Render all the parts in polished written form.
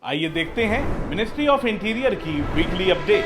आइए देखते हैं मिनिस्ट्री ऑफ इंटीरियर की वीकली अपडेट।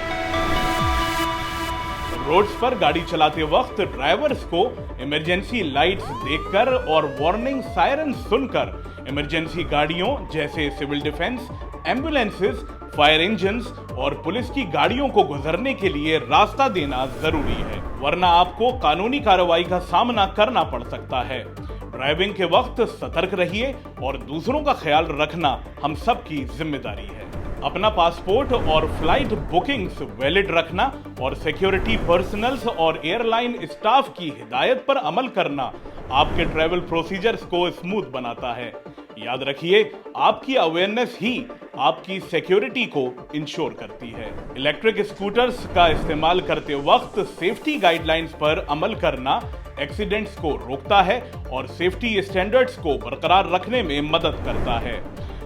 रोड्स पर गाड़ी चलाते वक्त ड्राइवर्स को इमरजेंसी लाइट्स देखकर और वार्निंग सायरन सुनकर इमरजेंसी गाड़ियों जैसे civil defence, ambulances, fire engines और पुलिस की गाड़ियों को गुजरने के लिए रास्ता देना जरूरी है, वरना आपको कानूनी कार्रवाई का सामना करना पड़ सकता है। ड्राइविंग के वक्त सतर्क रहिए और दूसरों का ख्याल रखना हम सबकी जिम्मेदारी है। अपना पासपोर्ट और फ्लाइट बुकिंग्स वैलिड रखना और सिक्योरिटी पर्सनल्स और एयरलाइन स्टाफ की हिदायत पर अमल करना आपके ट्रैवल प्रोसीजर्स को स्मूथ बनाता है। याद रखिए, आपकी अवेयरनेस ही आपकी सिक्योरिटी को इंश्योर करती है। इलेक्ट्रिक स्कूटर्स का इस्तेमाल करते वक्त सेफ्टी गाइडलाइंस पर अमल करना एक्सीडेंट्स को रोकता है और सेफ्टी स्टैंडर्ड्स को बरकरार रखने में मदद करता है।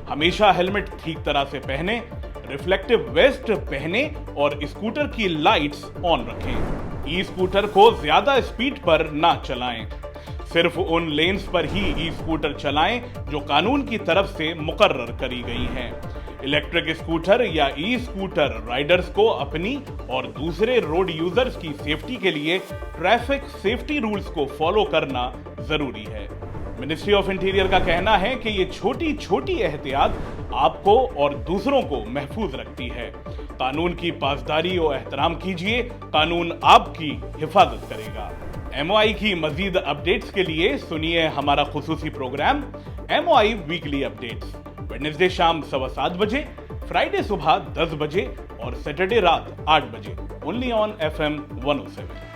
हमेशा हेलमेट ठीक तरह से पहने, रिफ्लेक्टिव वेस्ट पहने और स्कूटर की लाइट्स ऑन रखें। ई स्कूटर को ज्यादा स्पीड पर ना चलाएं। सिर्फ उन लेन्स पर ही ई स्कूटर चलाएं जो कानून की तरफ से मुकर्रर करी गई हैं। इलेक्ट्रिक स्कूटर या ई स्कूटर राइडर्स को अपनी और दूसरे रोड यूजर्स की सेफ्टी के लिए ट्रैफिक सेफ्टी रूल्स को फॉलो करना जरूरी है। मिनिस्ट्री ऑफ इंटीरियर का कहना है कि ये छोटी छोटी एहतियात आपको और दूसरों को महफूज रखती है। कानून की पासदारी और एहतराम कीजिए, कानून आपकी हिफाजत करेगा। MOI की मजीद अपडेट्स के लिए सुनिए हमारा खुसूसी program MOI weekly updates, Wednesday शाम 7:15 बजे, फ्राइडे सुबह 10 बजे और सैटरडे रात 8 बजे, ओनली ऑन FM 107।